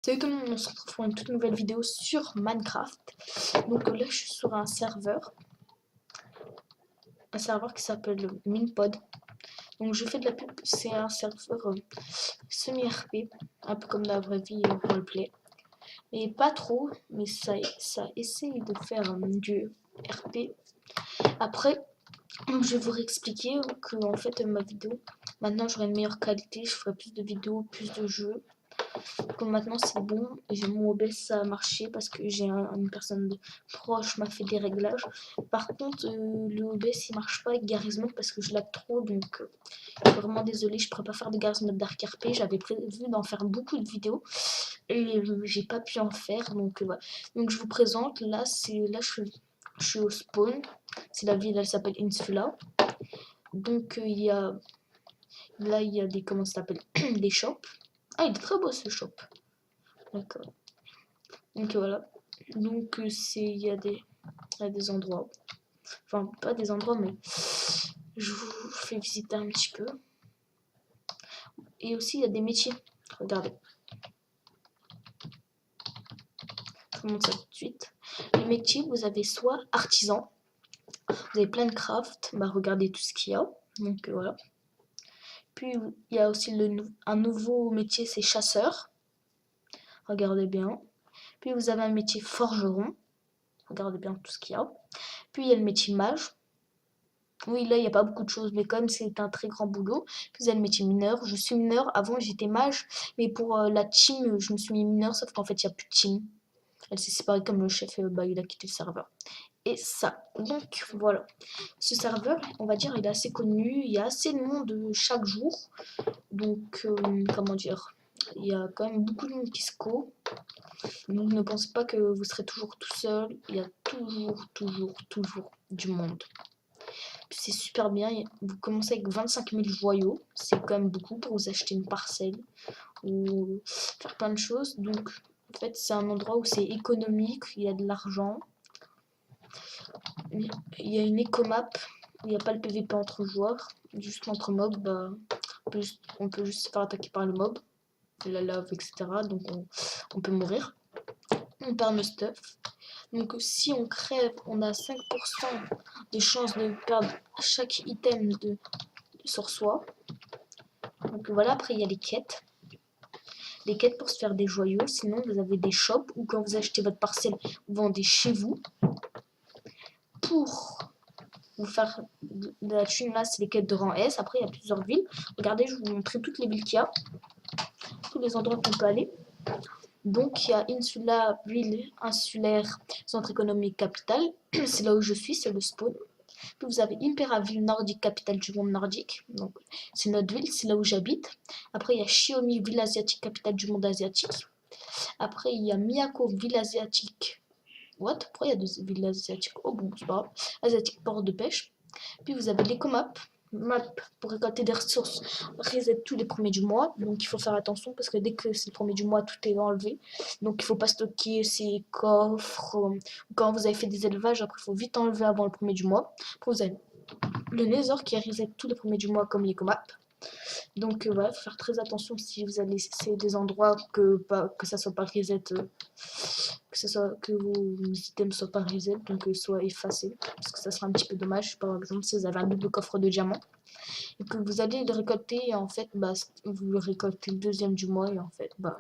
Salut tout le monde, on se retrouve pour une toute nouvelle vidéo sur Minecraft. Donc là je suis sur un serveur qui s'appelle Minpod. Donc je fais de la pub, c'est un serveur semi-RP, un peu comme la vraie vie roleplay. Et pas trop, mais ça essaye de faire du RP. Après, je vais vous réexpliquer que en fait ma vidéo, maintenant j'aurai une meilleure qualité, je ferai plus de vidéos, plus de jeux. Comme maintenant c'est bon, j'ai mon OBS ça a marché parce que j'ai une personne proche m'a fait des réglages. Par contre le OBS il marche pas avec Garry's Mod parce que je lag trop, donc vraiment désolé, je pourrais pas faire de Garry's Mod Dark RP. J'avais prévu d'en faire beaucoup de vidéos et j'ai pas pu en faire, donc voilà. Donc je vous présente, là je suis au spawn, c'est la ville, elle s'appelle Insula. Donc il y a là il y a des, comment ça s'appelle, des shops. Ah, il est très beau ce shop. D'accord. Donc voilà. Donc il y a des endroits. Enfin, pas des endroits, mais je vous fais visiter un petit peu. Et aussi, il y a des métiers. Regardez. Je vous montre ça tout de suite. Les métiers, vous avez soit artisan. Vous avez plein de craft. Bah, regardez tout ce qu'il y a. Donc voilà. Puis, il y a aussi un nouveau métier, c'est chasseur. Regardez bien. Puis, vous avez un métier forgeron. Regardez bien tout ce qu'il y a. Puis, il y a le métier mage. Oui, là, il n'y a pas beaucoup de choses, mais comme c'est un très grand boulot, vous avez le métier mineur. Je suis mineur, avant j'étais mage, mais pour la team, je me suis mis mineur, sauf qu'en fait, il n'y a plus de team. Elle s'est séparée comme le chef, bah, il a quitté le serveur. Et ça, donc voilà. Ce serveur, on va dire, il est assez connu, il y a assez de monde chaque jour. Donc, comment dire, il y a quand même beaucoup de monde qui se co. Donc ne pensez pas que vous serez toujours tout seul, il y a toujours du monde. C'est super bien, vous commencez avec 25 000 joyaux, c'est quand même beaucoup pour vous acheter une parcelle ou faire plein de choses. Donc en fait c'est un endroit où c'est économique, il y a de l'argent, il y a une écomap, il n'y a pas le PVP entre joueurs, juste entre mobs, bah, on peut juste se faire attaquer par le mob, la lave, etc. Donc on peut mourir, on perd nos stuff. Donc si on crève, on a 5% de chance de perdre chaque item sur soi. Donc voilà, après il y a les quêtes. Les quêtes pour se faire des joyaux. Sinon vous avez des shops où quand vous achetez votre parcelle, vous vendez chez vous. Pour vous faire de la thune, là c'est les quêtes de rang S. Après il y a plusieurs villes. Regardez, je vais vous montrer toutes les villes qu'il y a. Tous les endroits qu'on peut aller. Donc il y a Insula, ville insulaire, centre économique, capitale. C'est là où je suis, c'est le spawn. Puis vous avez Impera, ville nordique, capitale du monde nordique. Donc c'est notre ville, c'est là où j'habite. Après il y a Shiomi, ville asiatique, capitale du monde asiatique. Après il y a Miyako, ville asiatique. What? Pourquoi il y a deux villes asiatiques? Oh bon, c'est pas grave. Asiatique, port de pêche. Puis vous avez l'écomap. Map pour récolter des ressources reset tous les premiers du mois, donc il faut faire attention parce que dès que c'est le premier du mois tout est enlevé, donc il faut pas stocker ces coffres. Quand vous avez fait des élevages, après il faut vite enlever avant le premier du mois. Après vous avez le Nether qui reset tous les premiers du mois comme l'écomap. Donc voilà, faut faire très attention si vous allez laisser des endroits que ça soit pas reset, que vos items soient pas reset, donc soient effacés, parce que ça sera un petit peu dommage. Par exemple, si vous avez un double coffre de diamants et que vous allez le récolter, et en fait, bah, vous le récoltez le deuxième du mois et en fait, bah,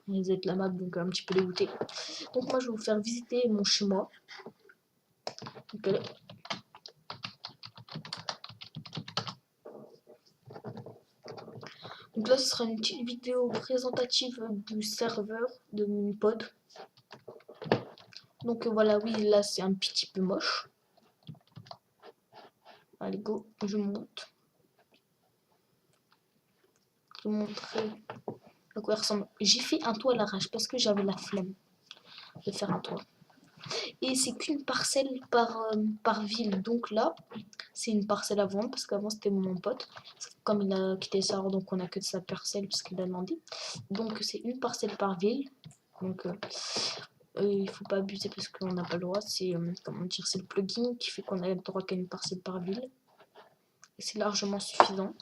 reset la map, donc un petit peu dégoûté. Donc moi, je vais vous faire visiter mon chez moi. Donc, donc là, ce sera une petite vidéo présentative du serveur de Minpod. Donc voilà, oui, là c'est un petit peu moche. Allez, go, je monte. Je vais montrer à quoi il ressemble. J'ai fait un toit à l'arrache parce que j'avais la flemme de faire un toit. Et c'est qu'une parcelle par ville. Donc là, c'est une parcelle à vendre parce qu'avant c'était mon pote. Comme il a quitté ça, donc on a que de sa parcelle parce qu'il a demandé. Donc c'est une parcelle par ville. Donc il faut pas abuser parce qu'on n'a pas le droit. C'est comment dire, c'est le plugin qui fait qu'on a le droit qu'à une parcelle par ville. Et c'est largement suffisant.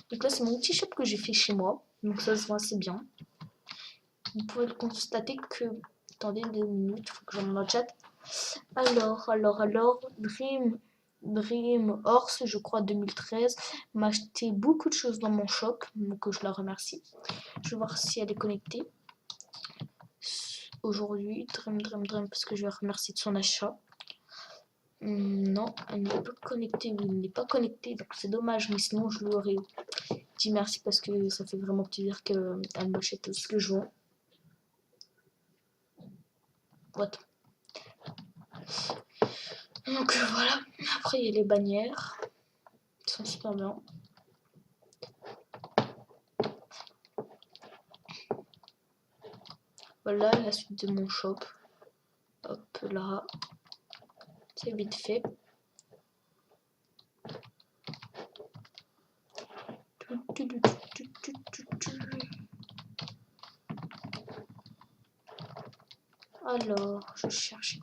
Donc là c'est mon petit shop que j'ai fait chez moi. Donc ça se voit assez bien. vous pouvez constater que... Attendez 2 minutes, il faut que j'aille dans le chat. Alors, Dream Horse, je crois 2013, m'a acheté beaucoup de choses dans mon shop, donc je la remercie. Je vais voir si elle est connectée. Aujourd'hui, Dream, parce que je vais remercier de son achat. Non, elle n'est pas connectée, oui, elle n'est pas connectée, donc c'est dommage, mais sinon je lui aurais dit merci parce que ça fait vraiment plaisir qu'elle m'achète tout ce que je vends. What? Donc voilà, après il y a les bannières, qui sont super bien. Voilà la suite de mon shop. Hop là, c'est vite fait. Alors, je cherche.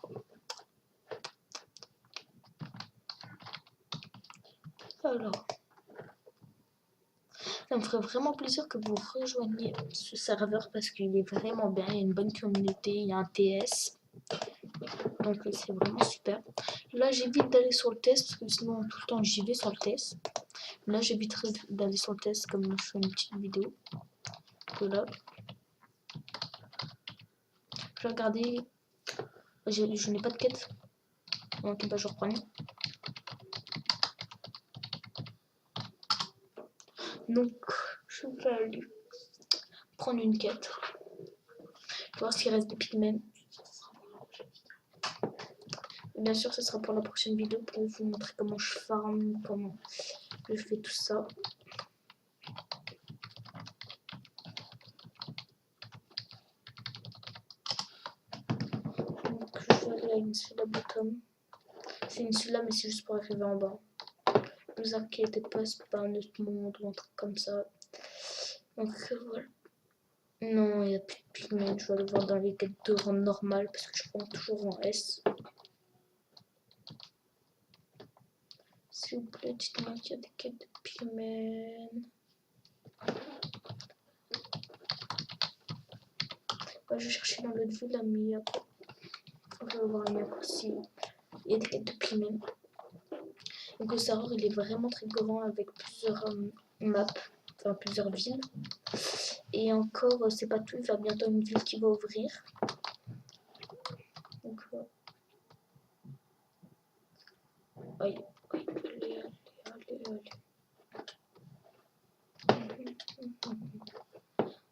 Alors, ça me ferait vraiment plaisir que vous rejoigniez ce serveur parce qu'il est vraiment bien, il y a une bonne communauté, il y a un TS. Donc c'est vraiment super. Là j'évite d'aller sur le test parce que sinon tout le temps j'y vais sur le test. Là j'éviterai d'aller sur le test comme je fais une petite vidéo. Voilà. Je vais regarder. Je n'ai pas de quête. Ok, bah je reprends. Donc je vais aller prendre une quête. Voir s'il reste des pigments. Bien sûr, ce sera pour la prochaine vidéo pour vous montrer comment je farm, comment je fais tout ça. Donc je vais aller à une Insula bottom. C'est une Insula mais c'est juste pour arriver en bas. Ne vous inquiétez pas, c'est pas un autre monde ou un truc comme ça. Donc voilà. Non, il n'y a plus de pigments. Je vais aller voir dans les quêtes de rang normal parce que je prends toujours en S. S'il vous plaît, dites-moi qu'il y a des quêtes de pigments. Bah, je vais chercher dans l'autre ville, la meilleure. Je vais voir si il y a des quêtes de pigments. Donc le serveur il est vraiment très grand avec plusieurs maps, enfin plusieurs villes. Et encore c'est pas tout, il y a bientôt une ville qui va ouvrir. Donc allez.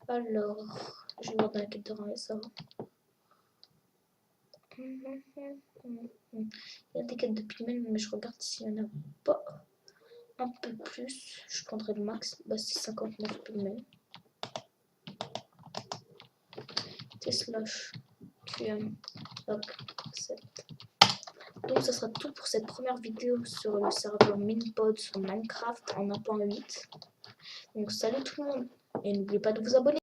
Alors, je vais voir dans la quête de rang ça va. Il y a des quêtes de pigments mais je regarde s'il n'y en a pas un peu plus. Je prendrai le max, bah c'est 59 pigments. T/slash QM hop 7. Donc ça sera tout pour cette première vidéo sur le serveur Minpod sur Minecraft en 1.8. Donc salut tout le monde et n'oubliez pas de vous abonner.